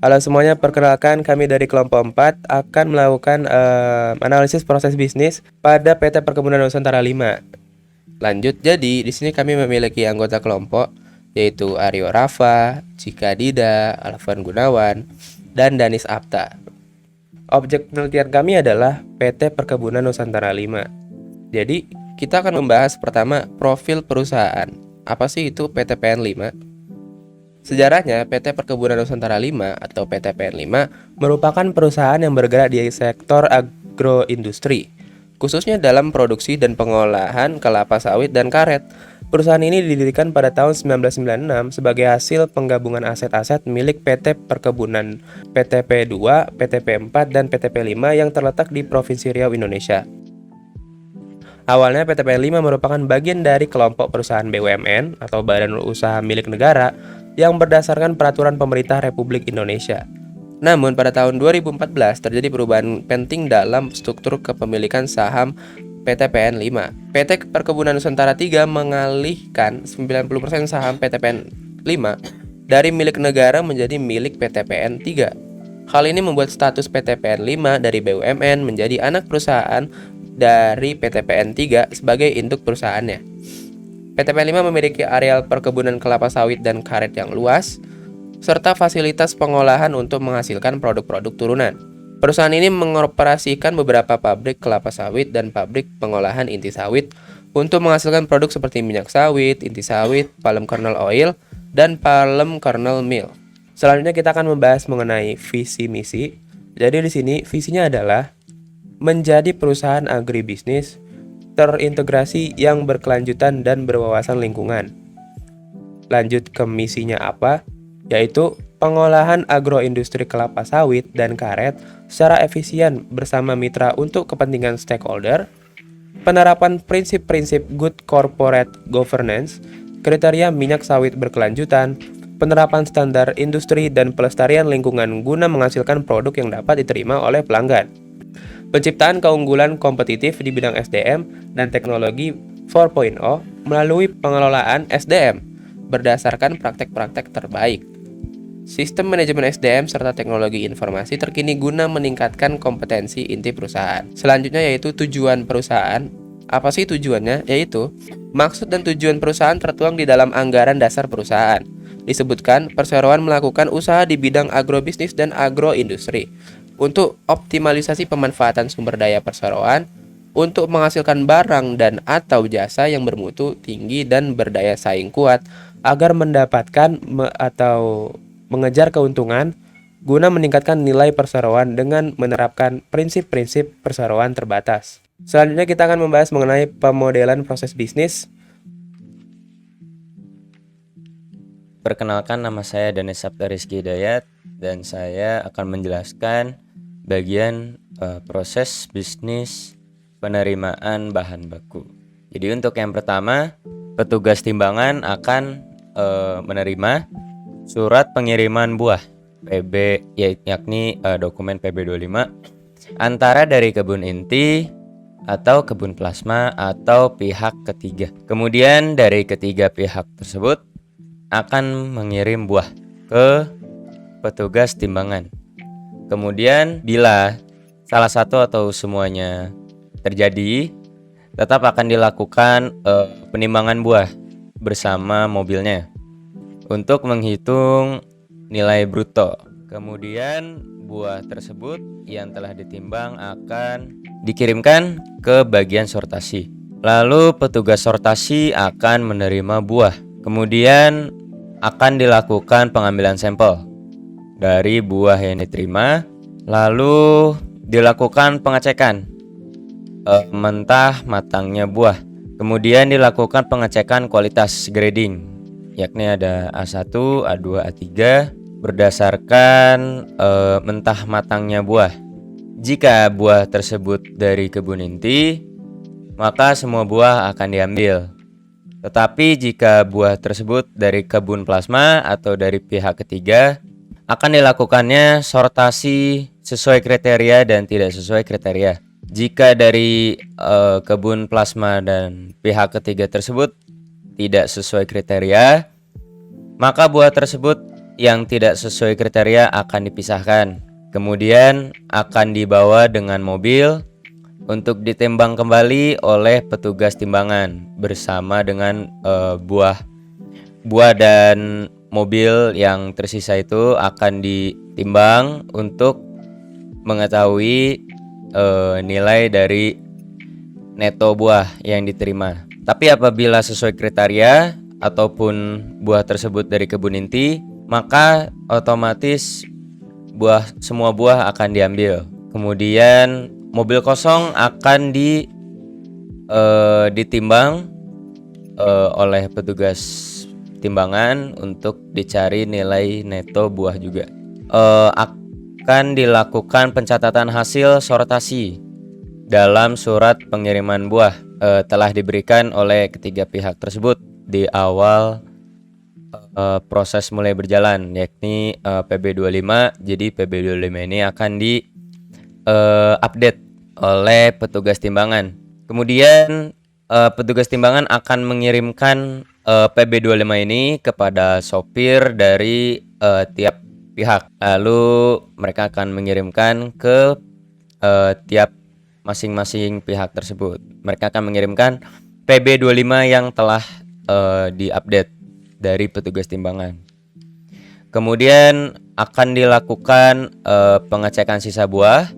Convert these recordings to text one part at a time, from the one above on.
Halo semuanya, perkenalkan kami dari kelompok 4 akan melakukan analisis proses bisnis pada PT Perkebunan Nusantara 5. Lanjut, jadi di sini kami memiliki anggota kelompok yaitu Aryo Rafa, Cika Dida, Alvan Gunawan, dan Danis Apta. Objek penelitian kami adalah PT Perkebunan Nusantara 5. Jadi, kita akan membahas pertama profil perusahaan. Apa sih itu PTPN 5? Sejarahnya, PT Perkebunan Nusantara 5 atau PTPN 5 merupakan perusahaan yang bergerak di sektor agroindustri, khususnya dalam produksi dan pengolahan kelapa sawit dan karet. Perusahaan ini didirikan pada tahun 1996 sebagai hasil penggabungan aset-aset milik PT Perkebunan, PTP2, PTP4, dan PTP5 yang terletak di Provinsi Riau, Indonesia. Awalnya PTPN 5 merupakan bagian dari kelompok perusahaan BUMN atau Badan Usaha Milik Negara yang berdasarkan peraturan pemerintah Republik Indonesia. Namun pada tahun 2014 terjadi perubahan penting dalam struktur kepemilikan saham PTPN 5. PT Perkebunan Nusantara 3 mengalihkan 90% saham PTPN 5 dari milik negara menjadi milik PTPN 3. Hal ini membuat status PTPN 5 dari BUMN menjadi anak perusahaan dari PTPN 3 sebagai induk perusahaannya. PTPN 5 memiliki areal perkebunan kelapa sawit dan karet yang luas, serta fasilitas pengolahan untuk menghasilkan produk-produk turunan. Perusahaan ini mengoperasikan beberapa pabrik kelapa sawit dan pabrik pengolahan inti sawit untuk menghasilkan produk seperti minyak sawit, inti sawit, palm kernel oil, dan palm kernel meal. Selanjutnya kita akan membahas mengenai visi misi. Jadi di sini visinya adalah menjadi perusahaan agribisnis terintegrasi yang berkelanjutan dan berwawasan lingkungan. Lanjut ke misinya apa? Yaitu pengolahan agroindustri kelapa sawit dan karet secara efisien bersama mitra untuk kepentingan stakeholder, penerapan prinsip-prinsip good corporate governance, kriteria minyak sawit berkelanjutan, penerapan standar industri dan pelestarian lingkungan guna menghasilkan produk yang dapat diterima oleh pelanggan. Penciptaan keunggulan kompetitif di bidang SDM dan teknologi 4.0 melalui pengelolaan SDM berdasarkan praktek-praktek terbaik. Sistem manajemen SDM serta teknologi informasi terkini guna meningkatkan kompetensi inti perusahaan. Selanjutnya yaitu tujuan perusahaan. Apa sih tujuannya? Yaitu maksud dan tujuan perusahaan tertuang di dalam anggaran dasar perusahaan. Disebutkan perseroan melakukan usaha di bidang agrobisnis dan agroindustri untuk optimalisasi pemanfaatan sumber daya perseroan untuk menghasilkan barang dan atau jasa yang bermutu tinggi dan berdaya saing kuat agar mendapatkan atau mengejar keuntungan guna meningkatkan nilai perseroan dengan menerapkan prinsip-prinsip perseroan terbatas. Selanjutnya kita akan membahas mengenai pemodelan proses bisnis. Perkenalkan, nama saya Danis Apta Rizky Hidayat dan saya akan menjelaskan bagian proses bisnis penerimaan bahan baku. Jadi untuk yang pertama, petugas timbangan akan menerima surat pengiriman buah PB, yakni dokumen PB25 antara dari kebun inti atau kebun plasma atau pihak ketiga. Kemudian dari ketiga pihak tersebut akan mengirim buah ke petugas timbangan. Kemudian bila salah satu atau semuanya terjadi, tetap akan dilakukan penimbangan buah bersama mobilnya untuk menghitung nilai bruto. Kemudian buah tersebut yang telah ditimbang akan dikirimkan ke bagian sortasi. Lalu petugas sortasi akan menerima buah. Kemudian akan dilakukan pengambilan sampel dari buah yang diterima, lalu dilakukan pengecekan mentah matangnya buah. Kemudian dilakukan pengecekan kualitas grading, yakni ada A1, A2, A3 berdasarkan mentah matangnya buah. Jika buah tersebut dari kebun inti, maka semua buah akan diambil. Tetapi jika buah tersebut dari kebun plasma atau dari pihak ketiga, akan dilakukannya sortasi sesuai kriteria dan tidak sesuai kriteria. Jika dari kebun plasma dan pihak ketiga tersebut tidak sesuai kriteria, maka buah tersebut yang tidak sesuai kriteria akan dipisahkan. Kemudian akan dibawa dengan mobil untuk ditimbang kembali oleh petugas timbangan bersama dengan buah dan mobil yang tersisa itu akan ditimbang untuk mengetahui nilai dari neto buah yang diterima. Tapi apabila sesuai kriteria ataupun buah tersebut dari kebun inti, maka otomatis semua buah akan diambil. Kemudian mobil kosong akan ditimbang oleh petugas timbangan untuk dicari nilai neto buah juga. Akan dilakukan pencatatan hasil sortasi dalam surat pengiriman buah telah diberikan oleh ketiga pihak tersebut di awal proses mulai berjalan, yakni PB25. Jadi PB25 ini akan update oleh petugas timbangan. Kemudian petugas timbangan akan mengirimkan PB25 ini kepada sopir dari tiap pihak. Lalu mereka akan mengirimkan ke tiap masing-masing pihak tersebut. Mereka akan mengirimkan PB25 yang telah diupdate dari petugas timbangan. Kemudian akan dilakukan pengecekan sisa buah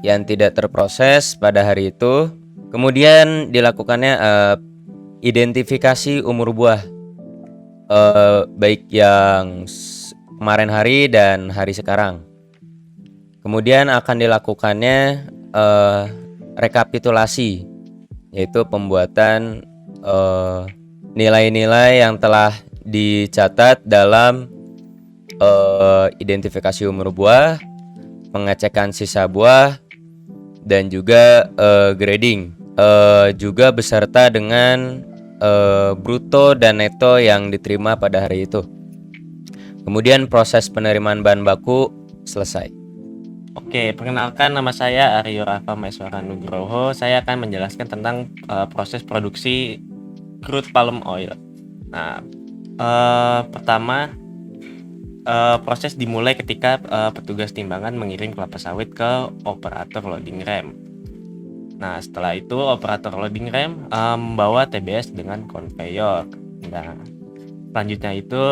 yang tidak terproses pada hari itu. Kemudian dilakukannya identifikasi umur buah, baik yang kemarin hari dan hari sekarang. Kemudian akan dilakukannya rekapitulasi, yaitu pembuatan nilai-nilai yang telah dicatat dalam identifikasi umur buah, pengecekan sisa buah, dan juga grading, juga beserta dengan bruto dan neto yang diterima pada hari itu. Kemudian proses penerimaan bahan baku selesai. Oke, perkenalkan, nama saya Aryo Rafa Maeswara Nugroho. Saya akan menjelaskan tentang proses produksi crude palm oil. Nah, pertama, proses dimulai ketika petugas timbangan mengirim kelapa sawit ke operator loading rem. Nah, setelah itu operator loading rem membawa TBS dengan konveyor. Nah, selanjutnya itu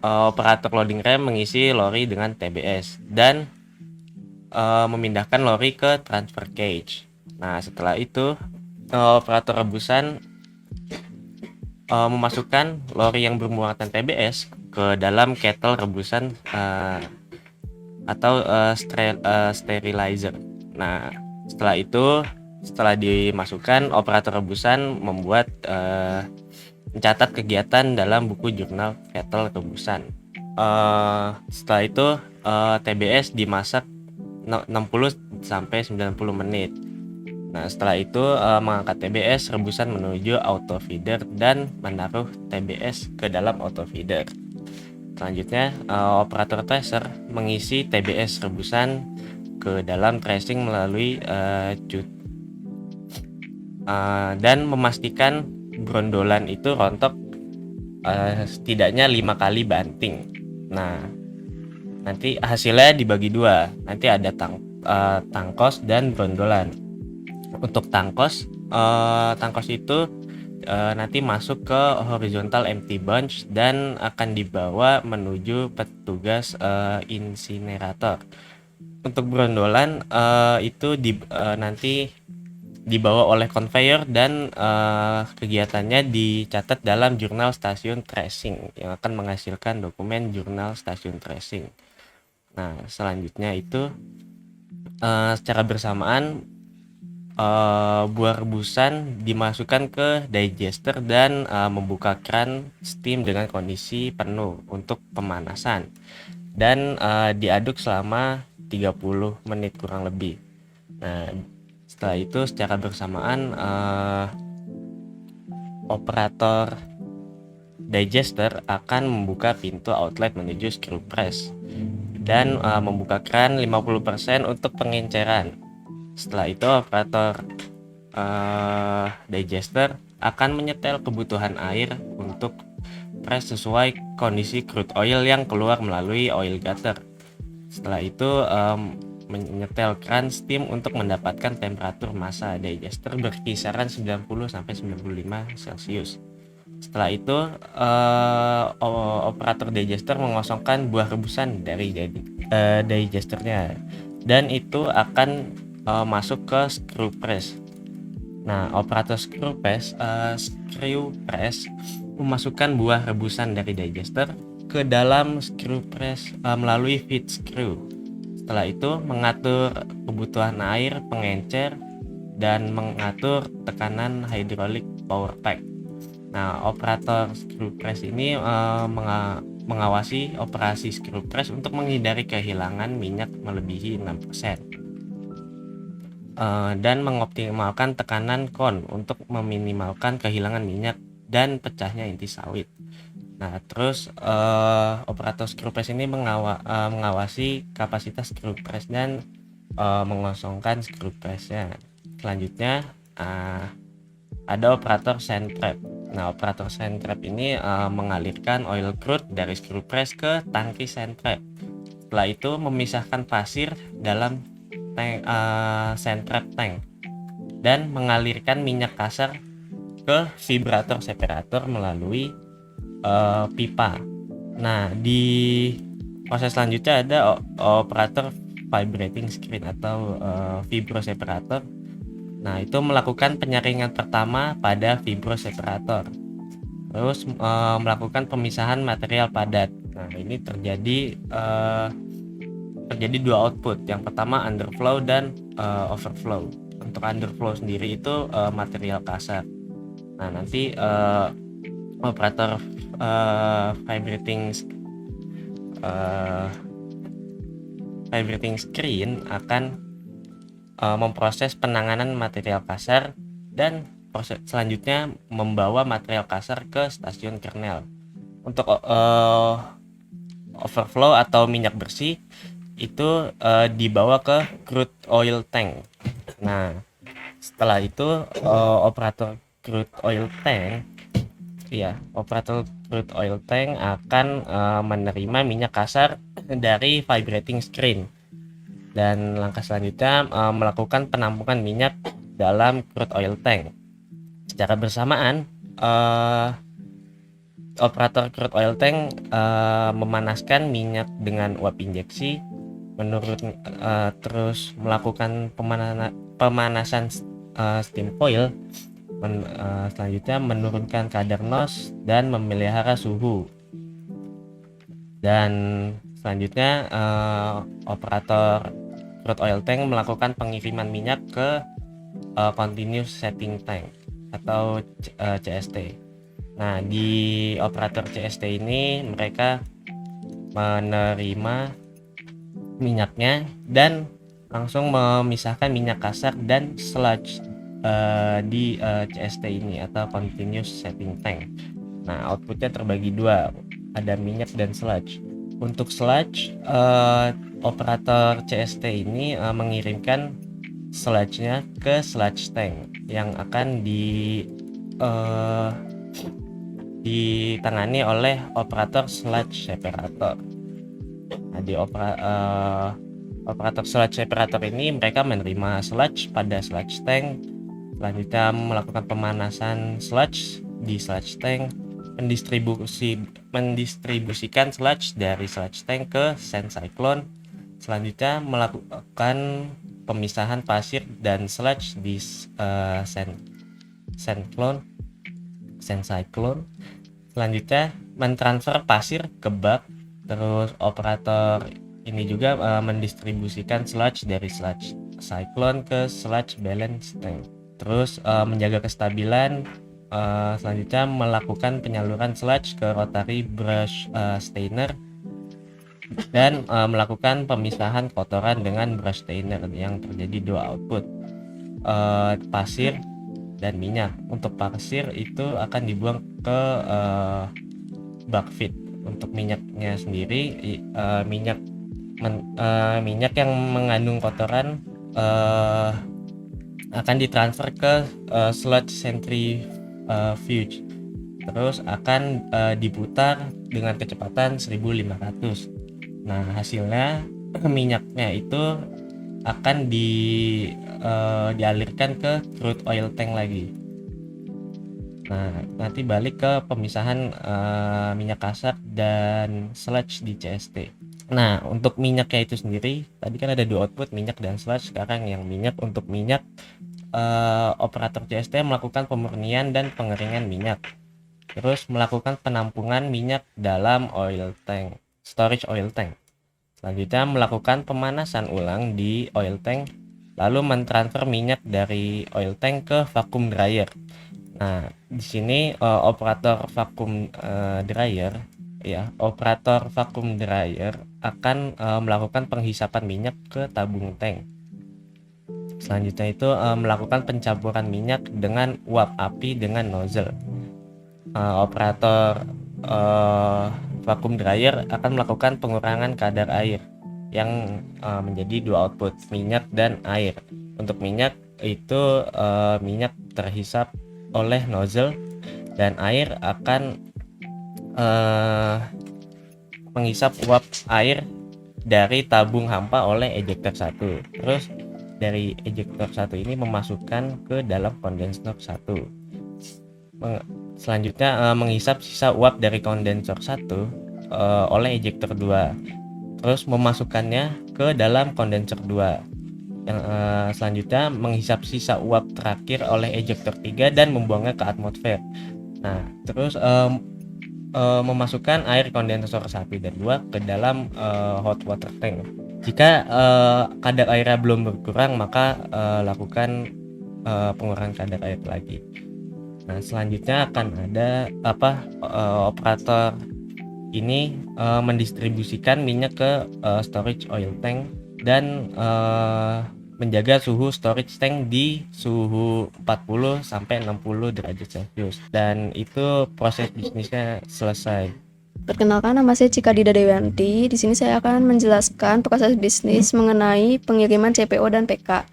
operator loading rem mengisi lori dengan TBS dan memindahkan lori ke transfer cage. Nah, setelah itu operator rebusan memasukkan lori yang bermuatan TBS ke dalam kettle rebusan atau sterilizer. Nah, setelah dimasukkan, operator rebusan membuat mencatat kegiatan dalam buku jurnal kettle rebusan. Setelah itu TBS dimasak 60 sampai 90 menit. Nah, setelah itu mengangkat TBS rebusan menuju auto feeder dan menaruh TBS ke dalam auto feeder. Selanjutnya operator tracer mengisi TBS rebusan ke dalam tracing melalui dan memastikan brondolan itu rontok setidaknya 5 kali banting. Nah, nanti hasilnya dibagi dua. Nanti ada tangkos dan brondolan. Untuk tangkos itu nanti masuk ke horizontal empty bunch dan akan dibawa menuju petugas insinerator. Untuk brondolan itu nanti dibawa oleh konveyor dan kegiatannya dicatat dalam jurnal stasiun tracing yang akan menghasilkan dokumen jurnal stasiun tracing. Nah, selanjutnya itu secara bersamaan buah rebusan dimasukkan ke digester dan membuka keran steam dengan kondisi penuh untuk pemanasan dan diaduk selama 30 menit kurang lebih. Nah, setelah itu secara bersamaan operator digester akan membuka pintu outlet menuju screw press dan membuka keran 50% untuk pengenceran. Setelah itu operator digester akan menyetel kebutuhan air untuk press sesuai kondisi crude oil yang keluar melalui oil gutter. Setelah itu menyetelkan steam untuk mendapatkan temperatur massa digester berkisaran 90-95 Celcius. Setelah itu operator digester mengosongkan buah rebusan dari digesternya, dan itu akan masuk ke screw press. Nah, operator screw press memasukkan buah rebusan dari digester ke dalam screw press melalui feed screw. Setelah itu mengatur kebutuhan air pengencer dan mengatur tekanan hydraulic power pack. Nah, operator screw press ini mengawasi operasi screw press untuk menghindari kehilangan minyak melebihi 6%. Dan mengoptimalkan tekanan kon untuk meminimalkan kehilangan minyak dan pecahnya inti sawit. Nah, terus operator screw press ini mengawasi kapasitas screw press dan mengosongkan screw pressnya. Selanjutnya ada operator sand trap. Nah, operator sand trap ini mengalirkan oil crude dari screw press ke tangki sand trap. Setelah itu memisahkan pasir dalam tank sand trap tank dan mengalirkan minyak kasar ke vibrator separator melalui pipa. Nah, di proses selanjutnya ada operator vibrating screen atau vibro separator. Nah, itu melakukan penyaringan pertama pada vibro separator. Terus melakukan pemisahan material padat. Nah, ini terjadi dua output. Yang pertama underflow dan overflow. Untuk underflow sendiri itu material kasar. Nah, nanti operator vibrating screen akan memproses penanganan material kasar dan proses selanjutnya membawa material kasar ke stasiun kernel. Untuk overflow atau minyak bersih itu dibawa ke crude oil tank. Nah, setelah itu operator crude oil tank akan menerima minyak kasar dari vibrating screen, dan langkah selanjutnya melakukan penampungan minyak dalam crude oil tank. Secara bersamaan operator crude oil tank memanaskan minyak dengan uap injeksi, terus melakukan pemanasan steam coil, selanjutnya menurunkan kadar NOS dan memelihara suhu. Dan selanjutnya operator crude oil tank melakukan pengiriman minyak ke continuous setting tank atau CST. Nah, di operator CST ini mereka menerima minyaknya dan langsung memisahkan minyak kasar dan sludge di CST ini atau continuous setting tank. Nah, outputnya terbagi dua, ada minyak dan sludge. Untuk sludge, operator CST ini mengirimkan sludge-nya ke sludge tank yang akan ditangani oleh operator sludge separator. Nah, di operator sludge separator ini mereka menerima sludge pada sludge tank, selanjutnya melakukan pemanasan sludge di sludge tank, mendistribusikan sludge dari sludge tank ke sand cyclone, selanjutnya melakukan pemisahan pasir dan sludge di sand cyclone, selanjutnya mentransfer pasir ke bak. Terus operator ini juga mendistribusikan sludge dari sludge cyclone ke sludge balance tank. Terus menjaga kestabilan, selanjutnya melakukan penyaluran sludge ke rotary brush stainer dan melakukan pemisahan kotoran dengan brush stainer yang terjadi dua output, pasir dan minyak. Untuk pasir itu akan dibuang ke bak feed. Untuk minyaknya sendiri minyak yang mengandung kotoran akan ditransfer ke sludge centrifuge. terus akan diputar dengan kecepatan 1500. Nah, hasilnya minyaknya itu akan dialirkan ke crude oil tank lagi. Nah, nanti balik ke pemisahan minyak kasar dan sludge di CST. Nah, untuk minyaknya itu sendiri, tadi kan ada dua output, minyak dan sludge. Sekarang yang untuk minyak, operator CST melakukan pemurnian dan pengeringan minyak, terus melakukan penampungan minyak dalam oil tank, storage oil tank. Selanjutnya melakukan pemanasan ulang di oil tank, lalu mentransfer minyak dari oil tank ke vacuum dryer. Nah, di sini operator vacuum dryer akan melakukan penghisapan minyak ke tabung tank. Selanjutnya itu melakukan pencampuran minyak dengan uap api dengan nozzle. Operator vacuum dryer akan melakukan pengurangan kadar air yang menjadi dua output, minyak dan air. Untuk minyak itu minyak terhisap oleh nozzle dan air akan menghisap uap air dari tabung hampa oleh ejector 1. Terus dari ejector 1 ini memasukkan ke dalam kondensor 1. Selanjutnya menghisap sisa uap dari kondensor 1 oleh ejector 2, terus memasukkannya ke dalam kondensor 2. Yang selanjutnya menghisap sisa uap terakhir oleh ejector 3 dan membuangnya ke atmosfer. Nah, terus memasukkan air kondensor 1 dan 2 ke dalam hot water tank. Jika kadar airnya belum berkurang, maka lakukan pengurangan kadar air lagi. Nah, selanjutnya akan ada operator ini mendistribusikan minyak ke storage oil tank dan menjaga suhu storage tank di suhu 40 sampai 60 derajat Celcius, dan itu proses bisnisnya selesai. Perkenalkan, nama saya Cika Dida Dewianti. Di sini saya akan menjelaskan proses bisnis mengenai pengiriman CPO dan PK.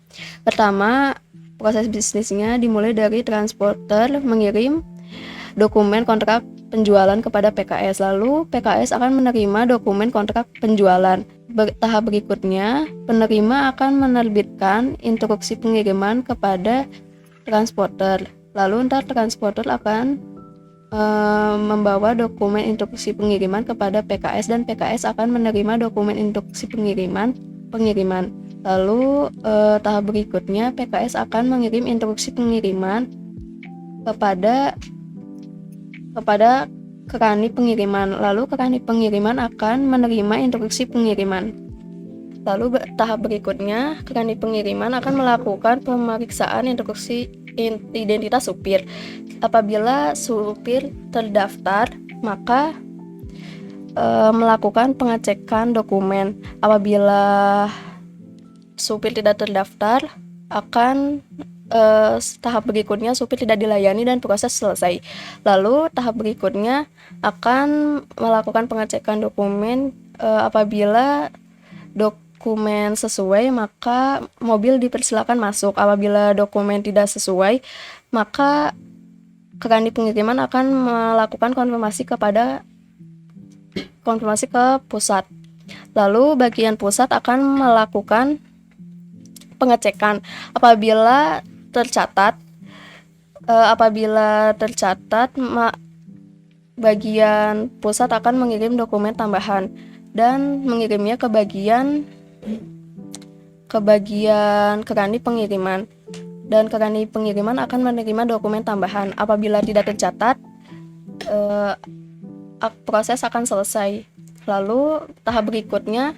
Pertama, proses bisnisnya dimulai dari transporter mengirim dokumen kontrak penjualan kepada PKS, lalu PKS akan menerima dokumen kontrak penjualan. Tahap berikutnya, penerima akan menerbitkan instruksi pengiriman kepada transporter, lalu ntar transporter akan membawa dokumen instruksi pengiriman kepada PKS dan PKS akan menerima dokumen instruksi pengiriman. Lalu tahap berikutnya PKS akan mengirim instruksi pengiriman kepada kerani pengiriman. Lalu kerani pengiriman akan menerima instruksi pengiriman. Lalu tahap berikutnya kerani pengiriman akan melakukan pemeriksaan instruksi identitas supir. Apabila supir terdaftar, maka melakukan pengecekan dokumen. Apabila supir tidak terdaftar, akan tahap berikutnya supir tidak dilayani dan proses selesai. Lalu tahap berikutnya akan melakukan pengecekan dokumen. Apabila dokumen sesuai, maka mobil dipersilakan masuk. Apabila dokumen tidak sesuai, maka kerani pengiriman akan melakukan konfirmasi ke pusat. Lalu bagian pusat akan melakukan pengecekan. Apabila tercatat, bagian pusat akan mengirim dokumen tambahan dan mengirimnya ke bagian kerani pengiriman, dan kerani pengiriman akan menerima dokumen tambahan. Apabila tidak tercatat, proses akan selesai. Lalu tahap berikutnya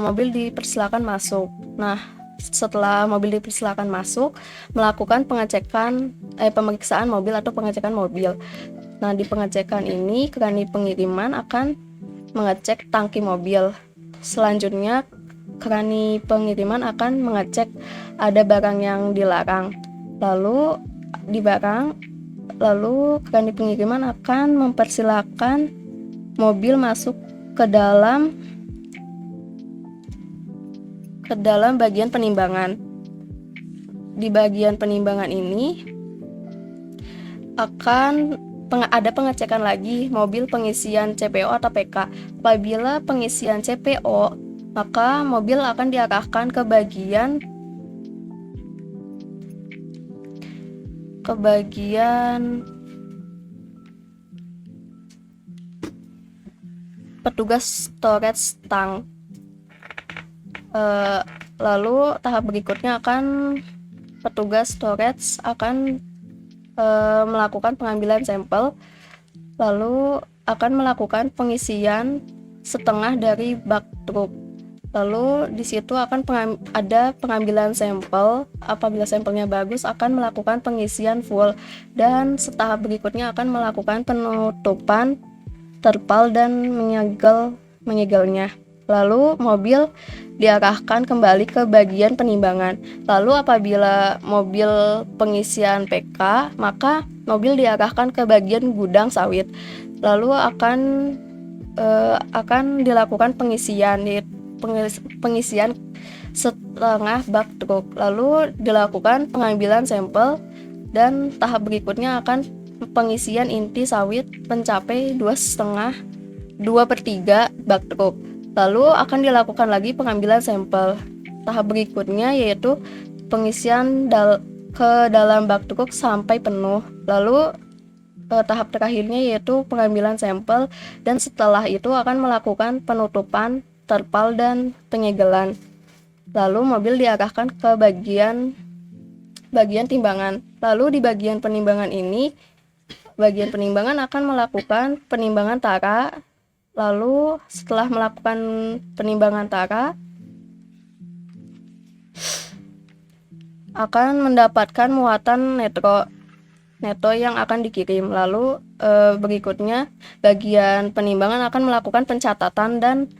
mobil dipersilakan masuk. Nah, setelah mobil dipersilakan masuk, melakukan pemeriksaan mobil atau pengecekan mobil. Nah, di pengecekan ini kerani pengiriman akan mengecek tangki mobil. Selanjutnya kerani pengiriman akan mengecek ada barang yang dilarang. Lalu kerani pengiriman akan mempersilahkan mobil masuk ke dalam bagian penimbangan. Di bagian penimbangan ini akan ada pengecekan lagi mobil pengisian CPO atau PK. Apabila pengisian CPO, maka mobil akan diarahkan ke bagian petugas storage tank. Lalu tahap berikutnya petugas storage akan melakukan pengambilan sampel, lalu akan melakukan pengisian setengah dari bak truk. Lalu di situ akan ada pengambilan sampel. Apabila sampelnya bagus, akan melakukan pengisian full, dan tahap berikutnya akan melakukan penutupan terpal dan menyegelnya. Lalu mobil diarahkan kembali ke bagian penimbangan. Lalu apabila mobil pengisian PK, maka mobil diarahkan ke bagian gudang sawit. Lalu akan dilakukan pengisian setengah bak truk. Lalu dilakukan pengambilan sampel, dan tahap berikutnya akan pengisian inti sawit mencapai 2/3 bak truk. Lalu akan dilakukan lagi pengambilan sampel. Tahap berikutnya yaitu pengisian ke dalam bak truk sampai penuh. Lalu tahap terakhirnya yaitu pengambilan sampel, dan setelah itu akan melakukan penutupan terpal dan penyegelan. Lalu mobil diarahkan ke bagian timbangan. Lalu di bagian penimbangan akan melakukan penimbangan tara. Lalu setelah melakukan penimbangan tara, akan mendapatkan muatan neto yang akan dikirim. Lalu berikutnya bagian penimbangan akan melakukan pencatatan dan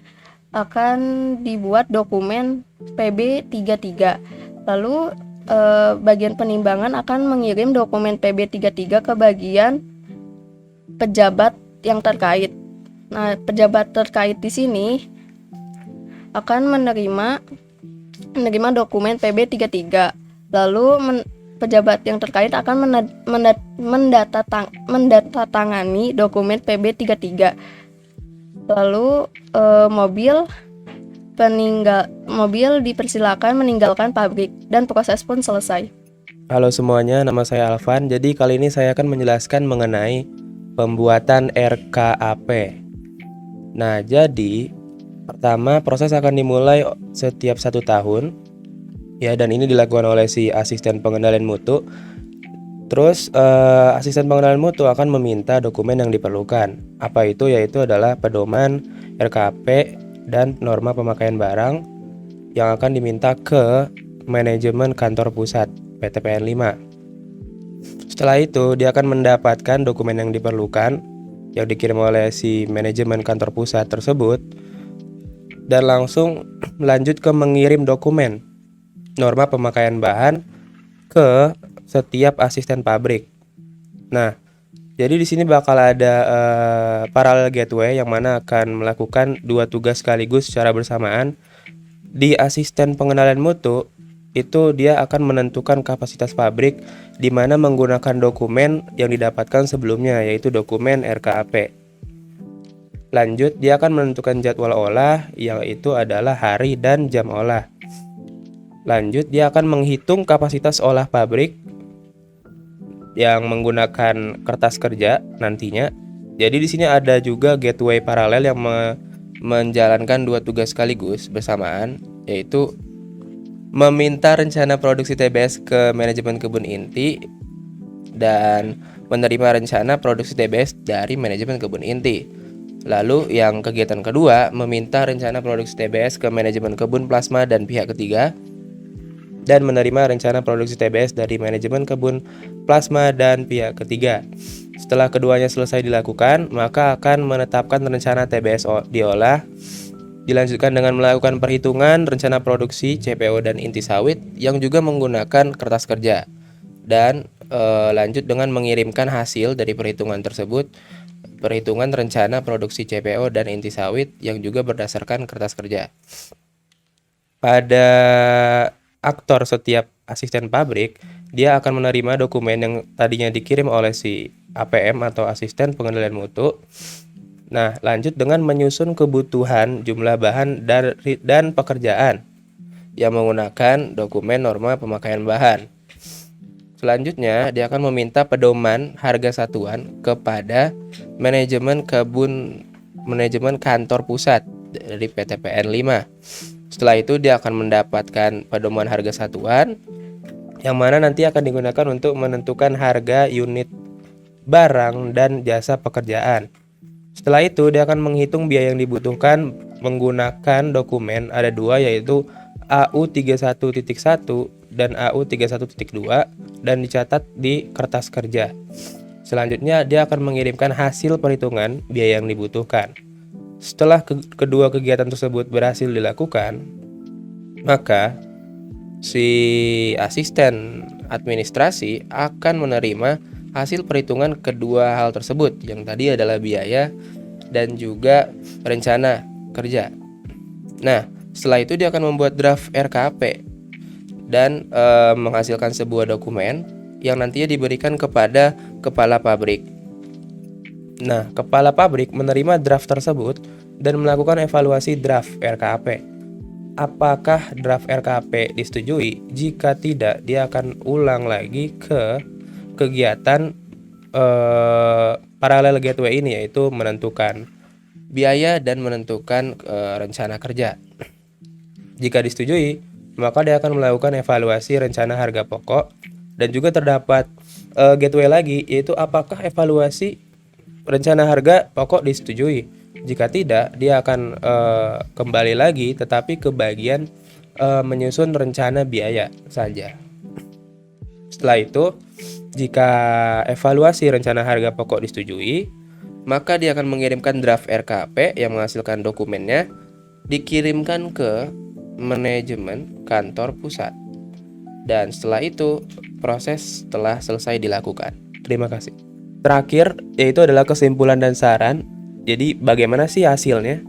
akan dibuat dokumen PB33. Lalu bagian penimbangan akan mengirim dokumen PB33 ke bagian pejabat yang terkait. Nah, pejabat terkait di sini akan menerima dokumen PB33. Lalu pejabat yang terkait akan mendatatangani dokumen PB33. Lalu mobil dipersilakan meninggalkan pabrik dan proses pun selesai. Halo semuanya, nama saya Alvan. Jadi kali ini saya akan menjelaskan mengenai pembuatan RKAP. Nah, jadi pertama proses akan dimulai setiap 1 tahun, ya, dan ini dilakukan oleh si asisten pengendalian mutu. Terus asisten pengendalian mutu akan meminta dokumen yang diperlukan. Apa itu? Yaitu adalah pedoman RKAP dan norma pemakaian barang yang akan diminta ke manajemen kantor pusat PTPN 5. Setelah itu dia akan mendapatkan dokumen yang diperlukan yang dikirim oleh si manajemen kantor pusat tersebut, dan langsung lanjut ke mengirim dokumen norma pemakaian bahan ke setiap asisten pabrik. Nah, jadi di sini bakal ada parallel gateway yang mana akan melakukan 2 tugas sekaligus secara bersamaan. Di asisten pengendalian mutu itu dia akan menentukan kapasitas pabrik di mana menggunakan dokumen yang didapatkan sebelumnya, yaitu dokumen RKAP. Lanjut, dia akan menentukan jadwal olah, yaitu adalah hari dan jam olah. Lanjut, dia akan menghitung kapasitas olah pabrik yang menggunakan kertas kerja nantinya. Jadi di sini ada juga gateway paralel yang menjalankan 2 tugas sekaligus bersamaan, yaitu meminta rencana produksi TBS ke manajemen kebun inti dan menerima rencana produksi TBS dari manajemen kebun inti. Lalu yang kegiatan kedua, meminta rencana produksi TBS ke manajemen kebun plasma dan pihak ketiga, dan menerima rencana produksi TBS dari manajemen kebun plasma dan pihak ketiga. Setelah keduanya selesai dilakukan, maka akan menetapkan rencana TBS diolah. Dilanjutkan dengan melakukan perhitungan rencana produksi CPO dan inti sawit yang juga menggunakan kertas kerja. Dan lanjut dengan mengirimkan hasil dari perhitungan tersebut, perhitungan rencana produksi CPO dan inti sawit yang juga berdasarkan kertas kerja. Pada aktor setiap asisten pabrik, dia akan menerima dokumen yang tadinya dikirim oleh si APM atau asisten pengendalian mutu. Nah, lanjut dengan menyusun kebutuhan jumlah bahan dan pekerjaan yang menggunakan dokumen norma pemakaian bahan. Selanjutnya, dia akan meminta pedoman harga satuan kepada manajemen kantor pusat dari PT PN 5. Setelah itu dia akan mendapatkan pedoman harga satuan yang mana nanti akan digunakan untuk menentukan harga unit barang dan jasa pekerjaan. Setelah itu dia akan menghitung biaya yang dibutuhkan menggunakan dokumen ada dua, yaitu AU 31.1 dan AU 31.2 dan dicatat di kertas kerja. Selanjutnya dia akan mengirimkan hasil perhitungan biaya yang dibutuhkan. Setelah kedua kegiatan tersebut berhasil dilakukan, maka si asisten administrasi akan menerima hasil perhitungan kedua hal tersebut, yang tadi adalah biaya dan juga rencana kerja. Nah, setelah itu dia akan membuat draft RKP dan menghasilkan sebuah dokumen yang nantinya diberikan kepada kepala pabrik. Nah, kepala pabrik menerima draft tersebut dan melakukan evaluasi draft RKP. Apakah draft RKP disetujui? Jika tidak, dia akan ulang lagi ke kegiatan paralel gateway ini, yaitu menentukan biaya dan menentukan rencana kerja. Jika disetujui, maka dia akan melakukan evaluasi rencana harga pokok, dan juga terdapat gateway lagi, yaitu apakah evaluasi rencana harga pokok disetujui. Jika tidak, dia akan kembali lagi tetapi ke bagian menyusun rencana biaya saja. Setelah itu, jika evaluasi rencana harga pokok disetujui, maka dia akan mengirimkan draft RKP yang menghasilkan dokumennya, dikirimkan ke manajemen kantor pusat. Dan setelah itu, proses telah selesai dilakukan. Terima kasih. Terakhir, yaitu adalah kesimpulan dan saran. Jadi, bagaimana sih hasilnya?